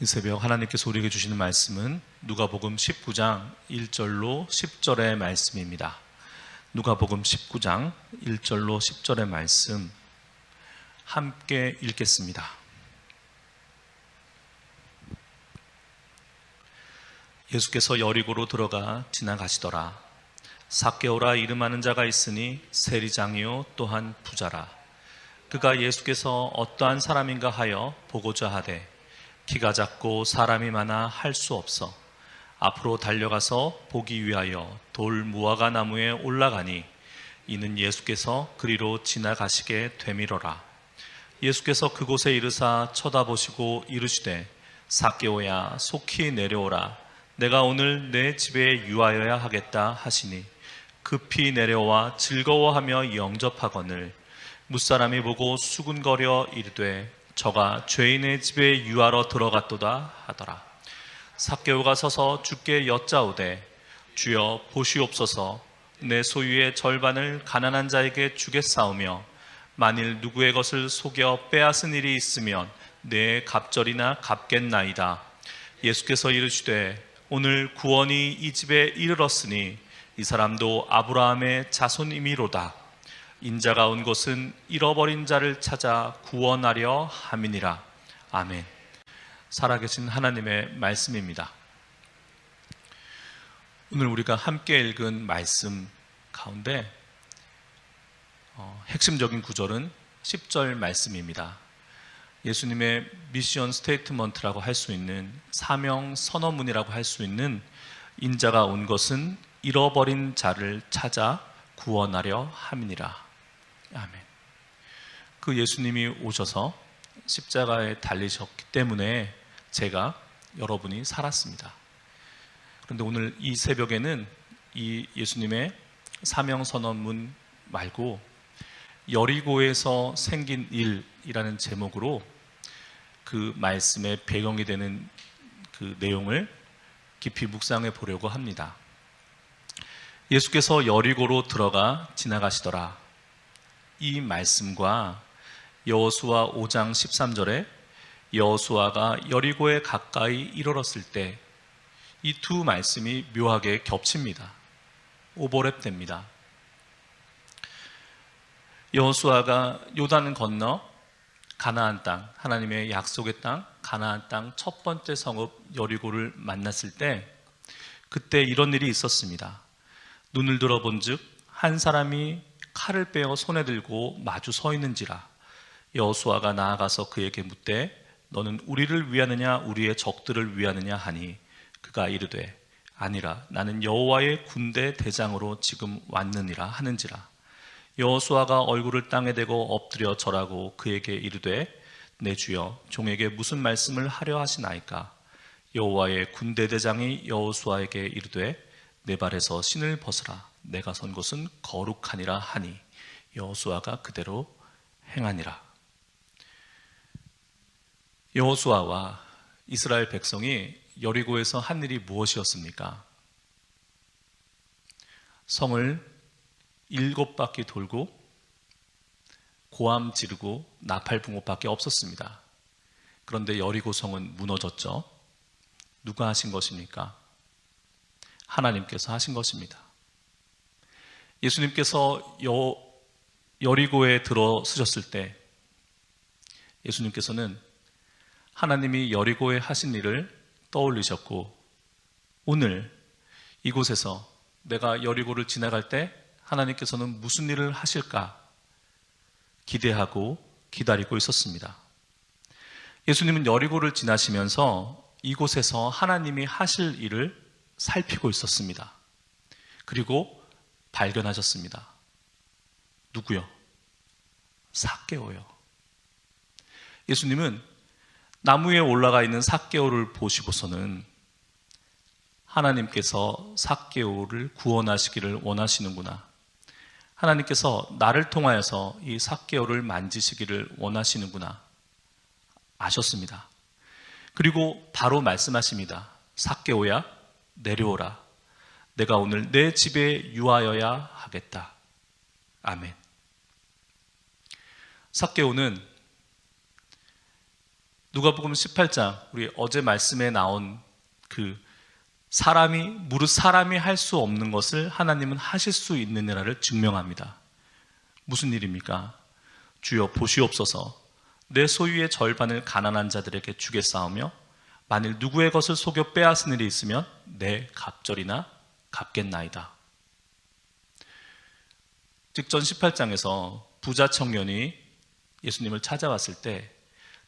이 새벽 하나님께서 우리에게 주시는 말씀은 누가복음 19장 1절로 10절의 말씀입니다. 누가복음 19장 1절로 10절의 말씀 함께 읽겠습니다. 예수께서 여리고로 들어가 지나가시더라. 삭개오라 이름하는 자가 있으니 세리장이요 또한 부자라. 그가 예수께서 어떠한 사람인가 하여 보고자 하되 키가 작고 사람이 많아 할 수 없어 앞으로 달려가서 보기 위하여 돌 무화과 나무에 올라가니 이는 예수께서 그리로 지나가시게 되밀어라. 예수께서 그곳에 이르사 쳐다보시고 이르시되 삭개오야 속히 내려오라. 내가 오늘 내 집에 유하여야 하겠다 하시니 급히 내려와 즐거워하며 영접하거늘 무사람이 보고 수군거려 이르되 저가 죄인의 집에 유하러 들어갔도다 하더라. 삭개오가 서서 주께 여짜오되 주여 보시옵소서 내 소유의 절반을 가난한 자에게 주겠사오며 만일 누구의 것을 속여 빼앗은 일이 있으면 내 갑절이나 갚겠나이다. 예수께서 이르시되 오늘 구원이 이 집에 이르렀으니 이 사람도 아브라함의 자손이미로다. 인자가 온 곳은 잃어버린 자를 찾아 구원하려 함이니라. 아멘. 살아계신 하나님의 말씀입니다. 오늘 우리가 함께 읽은 말씀 가운데 핵심적인 구절은 10절 말씀입니다. 예수님의 미션 스테이트먼트라고 할 수 있는 사명 선언문이라고 할 수 있는 인자가 온 것은 잃어버린 자를 찾아 구원하려 함이니라. 아멘. 그 예수님이 오셔서 십자가에 달리셨기 때문에 제가 여러분이 살았습니다. 그런데 오늘 이 새벽에는 이 예수님의 사명선언문 말고 여리고에서 생긴 일이라는 제목으로 그 말씀의 배경이 되는 그 내용을 깊이 묵상해 보려고 합니다. 예수께서 여리고로 들어가 지나가시더라. 이 말씀과 여호수아 5장 13절에 여호수아가 여리고에 가까이 이르렀을 때 이 두 말씀이 묘하게 겹칩니다. 오버랩됩니다. 여호수아가 요단을 건너 가나안 땅, 하나님의 약속의 땅, 가나안 땅 첫 번째 성읍 여리고를 만났을 때 그때 이런 일이 있었습니다. 눈을 들어본즉 한 사람이 칼을 빼어 손에 들고 마주 서 있는지라. 여호수아가 나아가서 그에게 묻되 너는 우리를 위하느냐 우리의 적들을 위하느냐 하니 그가 이르되 아니라 나는 여호와의 군대 대장으로 지금 왔느니라 하는지라. 여호수아가 얼굴을 땅에 대고 엎드려 절하고 그에게 이르되 내 주여 종에게 무슨 말씀을 하려 하시나이까. 여호와의 군대 대장이 여호수아에게 이르되 내 발에서 신을 벗으라. 내가 선 곳은 거룩하니라 하니 여호수아가 그대로 행하니라. 여호수아와 이스라엘 백성이 여리고에서 한 일이 무엇이었습니까? 성을 7바퀴 돌고 고함 지르고 나팔 분 것밖에 없었습니다. 그런데 여리고 성은 무너졌죠. 누가 하신 것입니까? 하나님께서 하신 것입니다. 예수님께서 여리고에 들어서셨을 때 예수님께서는 하나님이 여리고에 하신 일을 떠올리셨고 오늘 이곳에서 내가 여리고를 지나갈 때 하나님께서는 무슨 일을 하실까 기대하고 기다리고 있었습니다. 예수님은 여리고를 지나시면서 이곳에서 하나님이 하실 일을 살피고 있었습니다. 그리고 발견하셨습니다. 누구요? 삭개오요. 예수님은 나무 위에 올라가 있는 삭개오를 보시고서는 하나님께서 삭개오를 구원하시기를 원하시는구나. 하나님께서 나를 통하여서 이 삭개오를 만지시기를 원하시는구나. 아셨습니다. 그리고 바로 말씀하십니다. 삭개오야 내려오라. 내가 오늘 내 집에 유하여야 하겠다. 아멘. 삭개오는 누가복음 18장, 우리 어제 말씀에 나온 그 무릇 사람이 할 수 없는 것을 하나님은 하실 수 있느니라를 증명합니다. 무슨 일입니까? 주여 보시옵소서, 내 소유의 절반을 가난한 자들에게 주겠사오며 만일 누구의 것을 속여 빼앗은 일이 있으면 내 갑절이나 갚겠나이다. 직전 18장에서 부자 청년이 예수님을 찾아왔을 때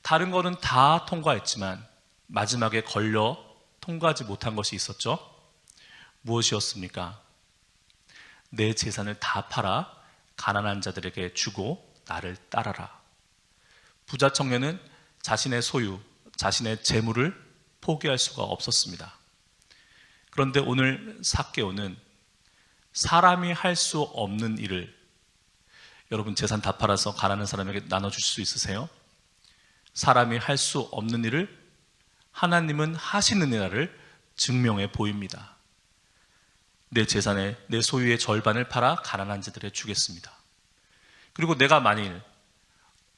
다른 거는 다 통과했지만 마지막에 걸려 통과하지 못한 것이 있었죠. 무엇이었습니까? 내 재산을 다 팔아 가난한 자들에게 주고 나를 따라라. 부자 청년은 자신의 소유, 자신의 재물을 포기할 수가 없었습니다. 그런데 오늘 삭개오는 사람이 할 수 없는 일을, 여러분 재산 다 팔아서 가난한 사람에게 나눠줄 수 있으세요? 사람이 할 수 없는 일을 하나님은 하시는 일을 증명해 보입니다. 내 재산의, 내 소유의 절반을 팔아 가난한 자들에게 주겠습니다. 그리고 내가 만일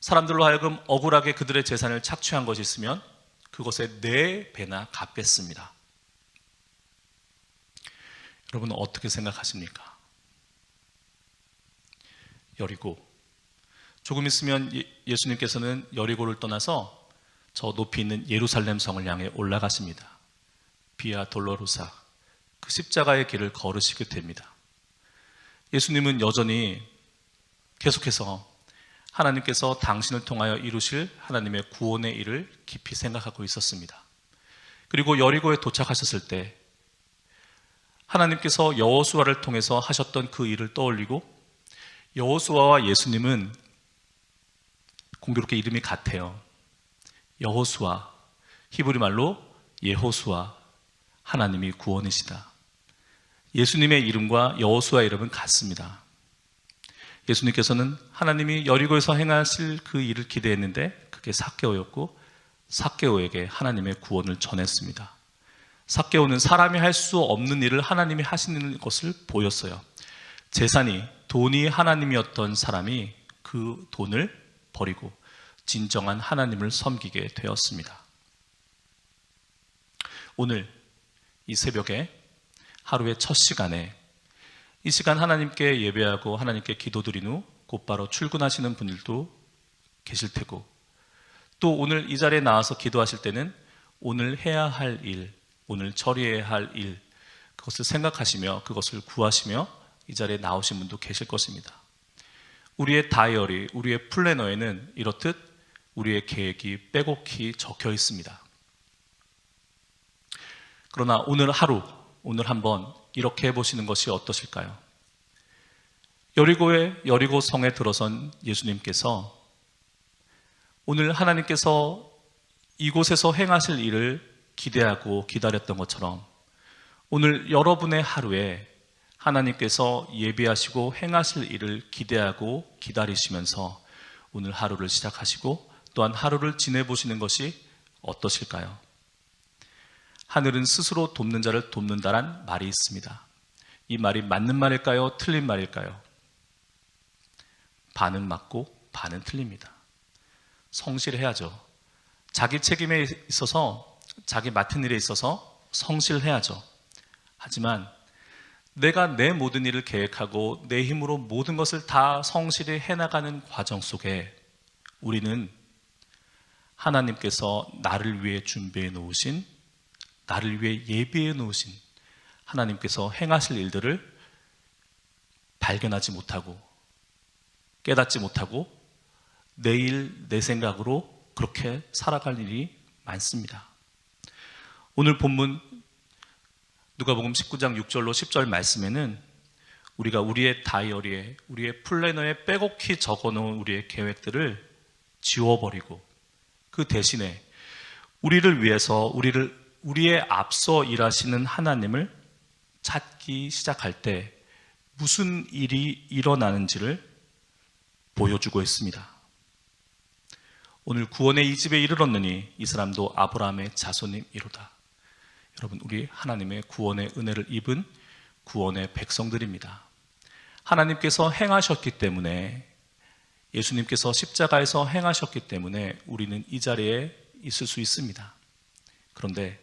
사람들로 하여금 억울하게 그들의 재산을 착취한 것이 있으면 그것에 4배나 갚겠습니다. 여러분은 어떻게 생각하십니까? 여리고, 조금 있으면 예수님께서는 여리고를 떠나서 저 높이 있는 예루살렘 성을 향해 올라가십니다. 비아 돌로로사, 그 십자가의 길을 걸으시게 됩니다. 예수님은 여전히 계속해서 하나님께서 당신을 통하여 이루실 하나님의 구원의 일을 깊이 생각하고 있었습니다. 그리고 여리고에 도착하셨을 때 하나님께서 여호수아를 통해서 하셨던 그 일을 떠올리고, 여호수아와 예수님은 공교롭게 이름이 같아요. 여호수아, 히브리 말로 예호수아, 하나님이 구원이시다. 예수님의 이름과 여호수아 이름은 같습니다. 예수님께서는 하나님이 여리고에서 행하실 그 일을 기대했는데 그게 삭개오였고, 삭개오에게 하나님의 구원을 전했습니다. 삭개오는 사람이 할 수 없는 일을 하나님이 하시는 것을 보였어요. 돈이 하나님이었던 사람이 그 돈을 버리고 진정한 하나님을 섬기게 되었습니다. 오늘 이 새벽에 하루의 첫 시간에, 이 시간 하나님께 예배하고 하나님께 기도드린 후 곧바로 출근하시는 분들도 계실 테고, 또 오늘 이 자리에 나와서 기도하실 때는 오늘 해야 할 일, 오늘 처리해야 할 일, 그것을 생각하시며 그것을 구하시며 이 자리에 나오신 분도 계실 것입니다. 우리의 다이어리, 우리의 플래너에는 이렇듯 우리의 계획이 빼곡히 적혀 있습니다. 그러나 오늘 하루, 오늘 한번 이렇게 해보시는 것이 어떠실까요? 여리고 성에 들어선 예수님께서 오늘 하나님께서 이곳에서 행하실 일을 기대하고 기다렸던 것처럼 오늘 여러분의 하루에 하나님께서 예비하시고 행하실 일을 기대하고 기다리시면서 오늘 하루를 시작하시고 또한 하루를 지내보시는 것이 어떠실까요? 하늘은 스스로 돕는 자를 돕는다란 말이 있습니다. 이 말이 맞는 말일까요? 틀린 말일까요? 반은 맞고 반은 틀립니다. 성실해야죠. 자기 책임에 있어서, 자기 맡은 일에 있어서 성실해야죠. 하지만 내가 내 모든 일을 계획하고 내 힘으로 모든 것을 다 성실히 해나가는 과정 속에 우리는 하나님께서 나를 위해 준비해 놓으신, 나를 위해 예비해 놓으신 하나님께서 행하실 일들을 발견하지 못하고 깨닫지 못하고 내일 내 생각으로 그렇게 살아갈 일이 많습니다. 오늘 본문 누가복음 19장 6절로 10절 말씀에는 우리가 우리의 다이어리에, 우리의 플래너에 빼곡히 적어놓은 우리의 계획들을 지워버리고 그 대신에 우리를 위해서 우리의 앞서 일하시는 하나님을 찾기 시작할 때 무슨 일이 일어나는지를 보여주고 있습니다. 오늘 구원의 이 집에 이르렀느니 이 사람도 아브라함의 자손이로다. 여러분, 우리 하나님의 구원의 은혜를 입은 구원의 백성들입니다. 하나님께서 행하셨기 때문에, 예수님께서 십자가에서 행하셨기 때문에 우리는 이 자리에 있을 수 있습니다. 그런데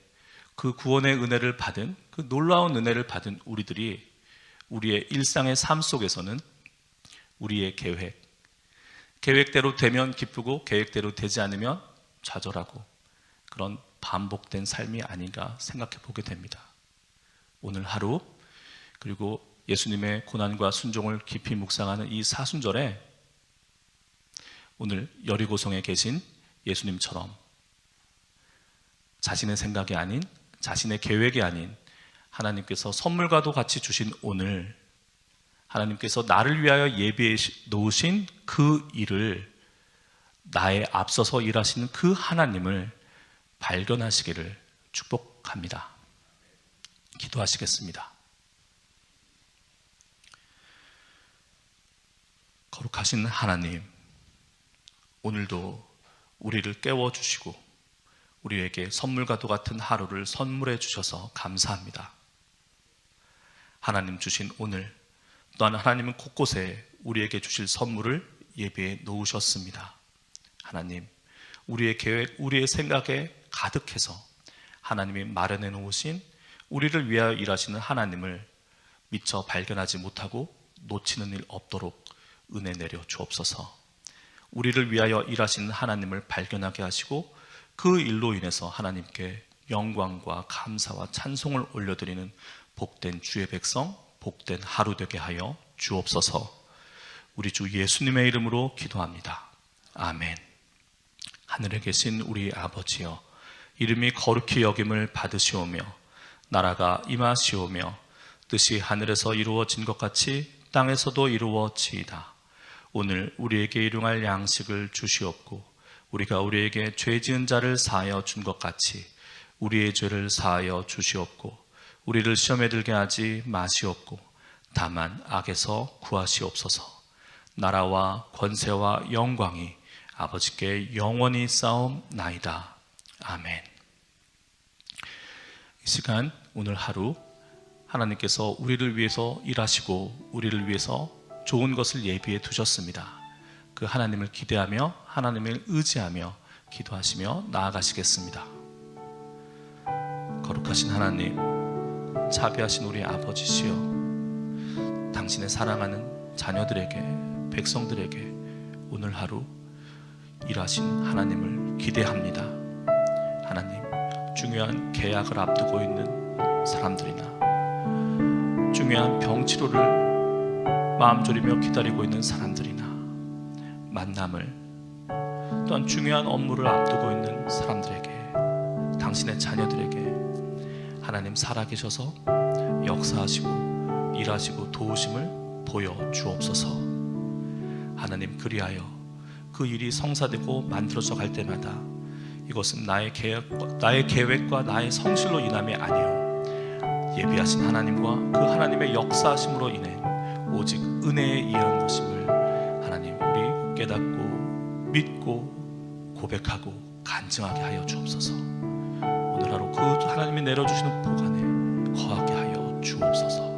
그 구원의 은혜를 받은, 그 놀라운 은혜를 받은 우리들이 우리의 일상의 삶 속에서는 우리의 계획대로 되면 기쁘고 계획대로 되지 않으면 좌절하고 그런 반복된 삶이 아닌가 생각해 보게 됩니다. 오늘 하루, 그리고 예수님의 고난과 순종을 깊이 묵상하는 이 사순절에 오늘 여리고성에 계신 예수님처럼 자신의 생각이 아닌, 자신의 계획이 아닌 하나님께서 선물과도 같이 주신 오늘, 하나님께서 나를 위하여 예비해 놓으신 그 일을, 나의 앞서서 일하시는 그 하나님을 발견하시기를 축복합니다. 기도하시겠습니다. 거룩하신 하나님, 오늘도 우리를 깨워주시고 우리에게 선물과도 같은 하루를 선물해 주셔서 감사합니다. 하나님 주신 오늘, 또한 하나님은 곳곳에 우리에게 주실 선물을 예비해 놓으셨습니다. 하나님, 우리의 계획, 우리의 생각에 가득해서 하나님이 마련해 놓으신 우리를 위하여 일하시는 하나님을 미처 발견하지 못하고 놓치는 일 없도록 은혜 내려 주옵소서. 우리를 위하여 일하시는 하나님을 발견하게 하시고 그 일로 인해서 하나님께 영광과 감사와 찬송을 올려드리는 복된 주의 백성, 복된 하루 되게 하여 주옵소서. 우리 주 예수님의 이름으로 기도합니다. 아멘. 하늘에 계신 우리 아버지여, 이름이 거룩히 여김을 받으시오며 나라가 임하시오며 뜻이 하늘에서 이루어진 것 같이 땅에서도 이루어지이다. 오늘 우리에게 일용할 양식을 주시옵고 우리가 우리에게 죄 지은 자를 사하여 준 것 같이 우리의 죄를 사하여 주시옵고 우리를 시험에 들게 하지 마시옵고 다만 악에서 구하시옵소서. 나라와 권세와 영광이 아버지께 영원히 쌓옵나이다. 아멘. 이 시간, 오늘 하루 하나님께서 우리를 위해서 일하시고 우리를 위해서 좋은 것을 예비해 두셨습니다. 그 하나님을 기대하며 하나님을 의지하며 기도하시며 나아가시겠습니다. 거룩하신 하나님, 자비하신 우리 아버지시여, 당신의 사랑하는 자녀들에게, 백성들에게 오늘 하루 일하신 하나님을 기대합니다. 하나님, 중요한 계약을 앞두고 있는 사람들이나 중요한 병치료를 마음 졸이며 기다리고 있는 사람들이나 만남을, 또한 중요한 업무를 앞두고 있는 사람들에게, 당신의 자녀들에게 하나님 살아계셔서 역사하시고 일하시고 도우심을 보여 주옵소서. 하나님, 그리하여 그 일이 성사되고 만들어져 갈 때마다 이것은 나의 계획과 나의 성실로 인함이 아니요 예비하신 하나님과 그 하나님의 역사하심으로 인해 오직 은혜에 의한 것임을 하나님 우리 깨닫고 믿고 고백하고 간증하게 하여 주옵소서. 오늘 하루 그 하나님이 내려주시는 복 안에 거하게 하여 주옵소서.